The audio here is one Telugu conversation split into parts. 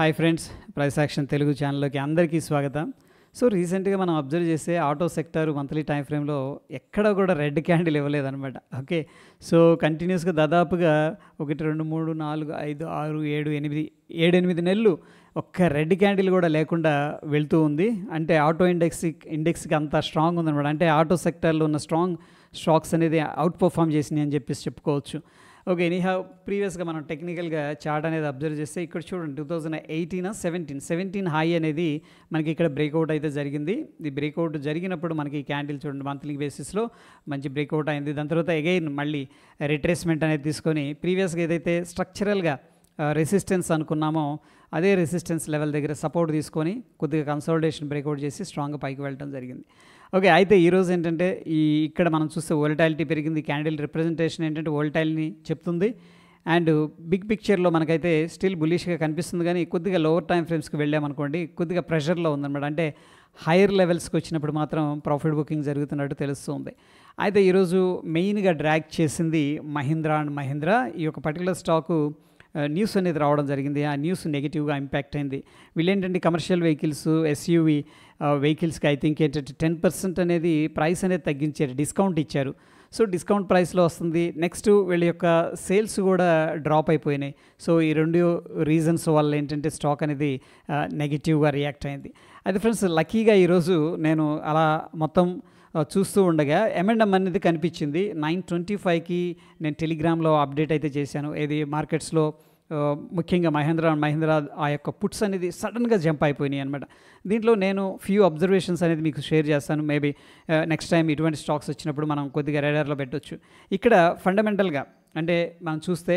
Hi friends, price action Telugu ఛానల్లోకి అందరికీ స్వాగతం. సో రీసెంట్గా మనం అబ్జర్వ్ చేస్తే ఆటో సెక్టర్ మంత్లీ టైం ఫ్రేమ్లో ఎక్కడ కూడా రెడ్ క్యాండిల్ ఇవ్వలేదన్నమాట. ఓకే, సో కంటిన్యూస్గా దాదాపుగా 1 2 3 4 5 6 7 8 నెలలు ఒక్క రెడ్ క్యాండిల్ కూడా లేకుండా వెళ్తూ ఉంది. అంటే ఆటో ఇండెక్స్కి అంత స్ట్రాంగ్ ఉందన్నమాట. అంటే ఆటో సెక్టర్లో ఉన్న స్ట్రాంగ్ స్టాక్స్ అనేది అవుట్ పర్ఫామ్ చేసినాయి అని చెప్పేసి చెప్పుకోవచ్చు. ఓకే, ఎనీహౌ ప్రీవియస్గా మనం టెక్నికల్గా చార్ట్ అనేది అబ్జర్వ్ చేస్తే ఇక్కడ చూడండి 2017 హై అనేది మనకి ఇక్కడ బ్రేక్అవుట్ అయితే జరిగింది. ఈ బ్రేక్అవుట్ జరిగినప్పుడు మనకి క్యాండిల్ చూడండి మంత్లీ బేసిస్లో మంచి బ్రేక్అవుట్ అయింది. దాని తర్వాత అగైన్ మళ్ళీ రిట్రేస్మెంట్ అనేది తీసుకొని ప్రీవియస్గా ఏదైతే స్ట్రక్చరల్గా రెసిస్టెన్స్ అనుకున్నామో అదే రెసిస్టెన్స్ లెవెల్ దగ్గర సపోర్ట్ తీసుకొని కొద్దిగా కన్సాలిడేషన్ బ్రేక్అవుట్ చేసి స్ట్రాంగ్గా పైకి వెళ్ళడం జరిగింది. ఓకే, అయితే ఈరోజు ఏంటంటే ఇక్కడ మనం చూస్తే వోలటాలిటీ పెరిగింది. క్యాండిల్ రిప్రజెంటేషన్ ఏంటంటే వోలటాలిటీని చెప్తుంది. అండ్ బిగ్ పిక్చర్లో మనకైతే స్టిల్ బులిష్గా కనిపిస్తుంది, కానీ కొద్దిగా లోవర్ టైం ఫ్రేమ్స్కి వెళ్ళామనుకోండి కొద్దిగా ప్రెషర్లో ఉందన్నమాట. అంటే హైయర్ లెవెల్స్కి వచ్చినప్పుడు మాత్రం ప్రాఫిట్ బుకింగ్ జరుగుతున్నట్టు తెలుస్తుంది. అయితే ఈరోజు మెయిన్గా డ్రాగ్ చేసింది మహీంద్రా అండ్ మహీంద్రా. ఈ యొక్క పర్టికులర్ స్టాకు న్యూస్ అనేది రావడం జరిగింది. ఆ న్యూస్ నెగిటివ్గా ఇంపాక్ట్ అయింది. వీళ్ళేంటంటే కమర్షియల్ వెహికల్స్, ఎస్యూవి వెహికల్స్కి ఐ థింక్ ఏంటంటే 10% అనేది ప్రైస్ అనేది తగ్గించారు, డిస్కౌంట్ ఇచ్చారు. సో డిస్కౌంట్ ప్రైస్లో వస్తుంది. నెక్స్ట్ వీళ్ళ యొక్క సేల్స్ కూడా డ్రాప్ అయిపోయినాయి. సో ఈ రెండు రీజన్స్ వల్ల ఏంటంటే స్టాక్ అనేది నెగిటివ్గా రియాక్ట్ అయింది. అయితే ఫ్రెండ్స్, లక్కీగా ఈరోజు నేను అలా మొత్తం చూస్తూ ఉండగా M&M అనేది కనిపించింది. 9:25కి నేను టెలిగ్రామ్లో అప్డేట్ అయితే చేశాను. ఏది మార్కెట్స్లో ముఖ్యంగా మహీంద్రా ఆ యొక్క పుట్స్ అనేది సడన్గా జంప్ అయిపోయినాయి అనమాట. దీంట్లో నేను ఫ్యూ అబ్జర్వేషన్స్ అనేది మీకు షేర్ చేస్తాను. మేబీ నెక్స్ట్ టైం ఇటువంటి స్టాక్స్ వచ్చినప్పుడు మనం కొద్దిగా రేడార్లో పెట్టవచ్చు. ఇక్కడ ఫండమెంటల్గా అంటే మనం చూస్తే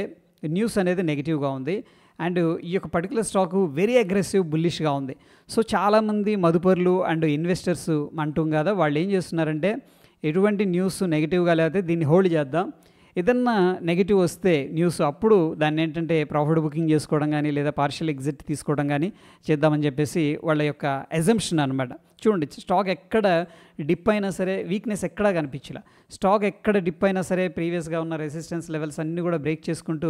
న్యూస్ అనేది నెగిటివ్గా ఉంది. అండ్ ఈ యొక్క పర్టికులర్ స్టాకు వెరీ అగ్రెసివ్ బుల్లిష్గా ఉంది. సో చాలామంది మదుపరులు అండ్ ఇన్వెస్టర్స్ అంటాం కదా, వాళ్ళు ఏం చేస్తున్నారంటే ఎటువంటి న్యూస్ నెగిటివ్గా లేకపోతే దీన్ని హోల్డ్ చేద్దాం, ఏదన్నా నెగిటివ్ వస్తే న్యూస్ అప్పుడు దాన్ని ఏంటంటే ప్రాఫిట్ బుకింగ్ చేసుకోవడం కానీ లేదా పార్షియల్ ఎగ్జిట్ తీసుకోవడం కానీ చేద్దామని చెప్పేసి వాళ్ళ యొక్క అజంప్షన్ అనమాట. చూడండి, స్టాక్ ఎక్కడ డిప్ అయినా సరే వీక్నెస్ ఎక్కడా కనిపించలే. స్టాక్ ఎక్కడ డిప్ అయినా సరే ప్రీవియస్గా ఉన్న రెసిస్టెన్స్ లెవెల్స్ అన్నీ కూడా బ్రేక్ చేసుకుంటూ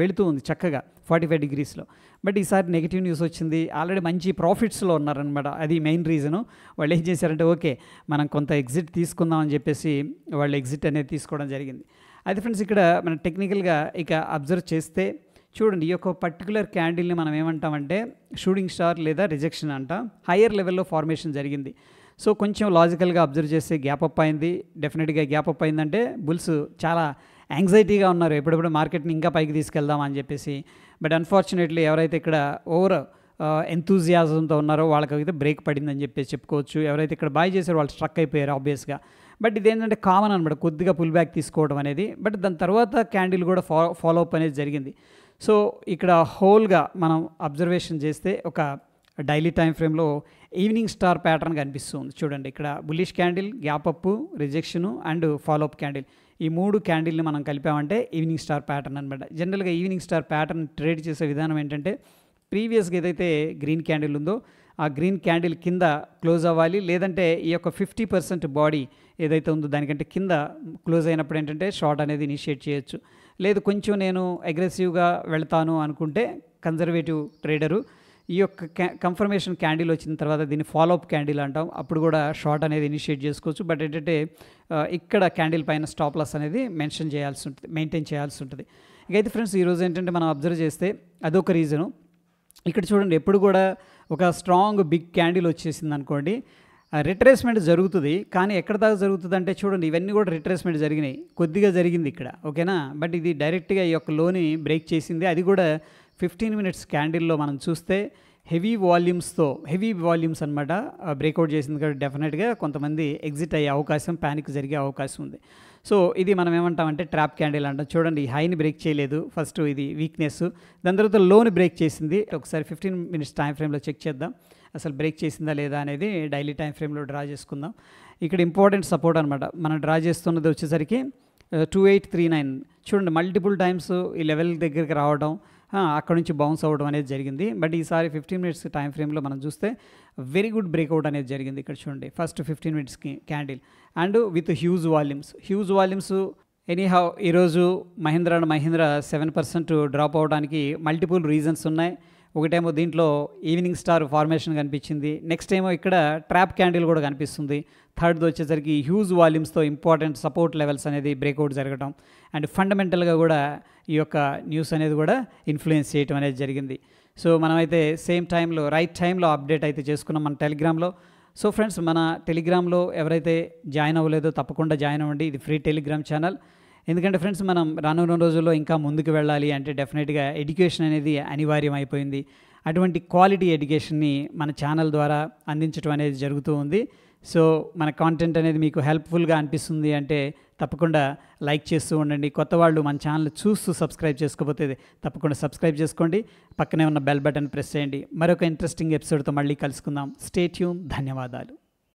వెళుతూ ఉంది చక్కగా 45 డిగ్రీస్లో. బట్ ఈసారి నెగిటివ్ న్యూస్ వచ్చింది. ఆల్రెడీ మంచి ప్రాఫిట్స్లో ఉన్నారనమాట. అది మెయిన్ రీజను. వాళ్ళు ఏం చేశారంటే ఓకే మనం కొంత ఎగ్జిట్ తీసుకుందాం అని చెప్పేసి వాళ్ళు ఎగ్జిట్ అనేది తీసుకోవడం జరిగింది. అయితే ఫ్రెండ్స్, ఇక్కడ మనం టెక్నికల్గా ఇక అబ్జర్వ్ చేస్తే చూడండి, ఈ యొక్క పర్టికులర్ క్యాండిల్ని మనం ఏమంటామంటే షూటింగ్ స్టార్ లేదా రిజెక్షన్ అంటాం. హయ్యర్ లెవెల్లో ఫార్మేషన్ జరిగింది. సో కొంచెం లాజికల్గా అబ్జర్వ్ చేస్తే గ్యాప్ అప్ అయింది. డెఫినెట్గా గ్యాప్ అప్ అయిందంటే బుల్స్ చాలా యాంగ్జైటీగా ఉన్నారు, ఎప్పుడెప్పుడు మార్కెట్ని ఇంకా పైకి తీసుకెళ్దాం అని చెప్పేసి. బట్ అన్ఫార్చునేట్లీ ఎవరైతే ఇక్కడ ఓవర్ ఎంతూజియాజంతో ఉన్నారో వాళ్ళకైతే బ్రేక్ పడిందని చెప్పేసి చెప్పుకోవచ్చు. ఎవరైతే ఇక్కడ బాయ్ చేశారో వాళ్ళు స్ట్రక్ అయిపోయారు ఆబ్వియస్గా. బట్ ఇదేంటంటే కామన్ అనమాట, కొద్దిగా పుల్ బ్యాక్ తీసుకోవడం అనేది. బట్ దాని తర్వాత క్యాండిల్ కూడా ఫాలో అప్ అనేది జరిగింది. సో ఇక్కడ హోల్గా మనం అబ్జర్వేషన్ చేస్తే ఒక డైలీ టైం ఫ్రేమ్లో ఈవినింగ్ స్టార్ ప్యాటర్న్ కనిపిస్తుంది. చూడండి, ఇక్కడ bullish candle, gap up, rejection and follow up candle, ఈ 3 క్యాండిల్ని మనం కలిపామంటే ఈవినింగ్ స్టార్ ప్యాటర్న్ అనమాట. జనరల్గా ఈవినింగ్ స్టార్ ప్యాటర్న్ ట్రేడ్ చేసే విధానం ఏంటంటే ప్రీవియస్గా ఏదైతే గ్రీన్ క్యాండిల్ ఉందో ఆ గ్రీన్ క్యాండిల్ కింద క్లోజ్ అవ్వాలి, లేదంటే ఈ యొక్క 50% బాడీ ఏదైతే ఉందో దానికంటే కింద క్లోజ్ అయినప్పుడు ఏంటంటే షార్ట్ అనేది ఇనిషియేట్ చేయొచ్చు. లేదు కొంచెం నేను అగ్రెసివ్గా వెళ్తాను అనుకుంటే కన్జర్వేటివ్ ట్రేడరు ఈ యొక్క కన్ఫర్మేషన్ క్యాండిల్ వచ్చిన తర్వాత దీన్ని ఫాలోఅప్ క్యాండిల్ అంటాం, అప్పుడు కూడా షార్ట్ అనేది ఇనిషియేట్ చేసుకోవచ్చు. బట్ ఏంటంటే ఇక్కడ క్యాండిల్ పైన స్టాప్ లాస్ అనేది మెయింటైన్ చేయాల్సి ఉంటుంది. ఇకైతే ఫ్రెండ్స్, ఈరోజు ఏంటంటే మనం అబ్జర్వ్ చేస్తే అదొక రీజను. ఇక్కడ చూడండి, ఎప్పుడు కూడా ఒక స్ట్రాంగ్ బిగ్ క్యాండిల్ వచ్చేసింది అనుకోండి, రిట్రేస్మెంట్ జరుగుతుంది. కానీ ఎక్కడ దాకా జరుగుతుంది అంటే చూడండి, ఇవన్నీ కూడా రిట్రేస్మెంట్ జరిగినాయి, కొద్దిగా జరిగింది ఇక్కడ, ఓకేనా. బట్ ఇది డైరెక్ట్గా ఈ యొక్క లోని బ్రేక్ చేసింది. అది కూడా 15 మినిట్స్ క్యాండిల్లో మనం చూస్తే హెవీ వాల్యూమ్స్ అనమాట బ్రేక్అవుట్ చేసింది. కాబట్టి డెఫినెట్గా కొంతమంది ఎగ్జిట్ అయ్యే అవకాశం, ప్యానిక్ జరిగే అవకాశం ఉంది. సో ఇది మనం ఏమంటామంటే ట్రాప్ క్యాండిల్ అంటాం. చూడండి, ఈ హైని బ్రేక్ చేయలేదు, ఫస్ట్ ఇది వీక్నెస్. దాని తర్వాత లోని బ్రేక్ చేసింది. ఒకసారి 15 మినిట్స్ టైం ఫ్రేమ్లో చెక్ చేద్దాం అసలు బ్రేక్ చేసిందా లేదా అనేది. డైలీ టైం ఫ్రేమ్లో డ్రా చేసుకుందాం. ఇక్కడ ఇంపార్టెంట్ సపోర్ట్ అనమాట మనం డ్రా చేస్తున్నది వచ్చేసరికి 2839. చూడండి, మల్టిపుల్ టైమ్స్ ఈ లెవెల్ దగ్గరికి రావడం, అక్కడ నుంచి బౌన్స్ అవ్వడం అనేది జరిగింది. బట్ ఈసారి 15 మినిట్స్ టైం ఫ్రేమ్లో మనం చూస్తే వెరీ గుడ్ బ్రేక్అవుట్ అనేది జరిగింది. ఇక్కడ చూడండి, ఫస్ట్ 15 మినిట్స్కి candle and with huge volumes. Anyhow ఈరోజు మహీంద్రా 7% డ్రాప్ అవడానికి మల్టిపుల్ రీజన్స్ ఉన్నాయి. ఒకటేమో దీంట్లో ఈవినింగ్ స్టార్ ఫార్మేషన్ కనిపించింది. నెక్స్ట్ ఏమో ఇక్కడ ట్రాప్ క్యాండిల్ కూడా కనిపిస్తుంది. థర్డ్ది వచ్చేసరికి హ్యూజ్ వాల్యూమ్స్తో ఇంపార్టెంట్ సపోర్ట్ లెవెల్స్ అనేది బ్రేక్అవుట్ జరగడం అండ్ ఫండమెంటల్గా కూడా ఈ యొక్క న్యూస్ అనేది కూడా ఇన్ఫ్లుయెన్స్ చేయడం అనేది జరిగింది. సో మనమైతే సేమ్ టైంలో రైట్ టైంలో అప్డేట్ అయితే చేసుకున్నాం మన టెలిగ్రామ్లో. సో ఫ్రెండ్స్, మన టెలిగ్రామ్లో ఎవరైతే జాయిన్ అవ్వలేదో తప్పకుండా జాయిన్ అవ్వండి. ఇది ఫ్రీ టెలిగ్రామ్ ఛానల్. ఎందుకంటే ఫ్రెండ్స్, మనం రానున్న రోజుల్లో ఇంకా ముందుకు వెళ్ళాలి అంటే డెఫినెట్గా ఎడ్యుకేషన్ అనేది అనివార్యం అయిపోయింది. అటువంటి క్వాలిటీ ఎడ్యుకేషన్ని మన ఛానల్ ద్వారా అందించడం అనేది జరుగుతూ ఉంది. సో మన కాంటెంట్ అనేది మీకు హెల్ప్ఫుల్గా అనిపిస్తుంది అంటే తప్పకుండా లైక్ చేస్తూ ఉండండి. కొత్త వాళ్ళు మన ఛానల్ చూస్తూ సబ్స్క్రైబ్ చేసుకోకపోతే తప్పకుండా సబ్స్క్రైబ్ చేసుకోండి. పక్కనే ఉన్న బెల్ బటన్ ప్రెస్ చేయండి. మరొక ఇంట్రెస్టింగ్ ఎపిసోడ్తో మళ్ళీ కలుసుకుందాం. Stay tune. ధన్యవాదాలు.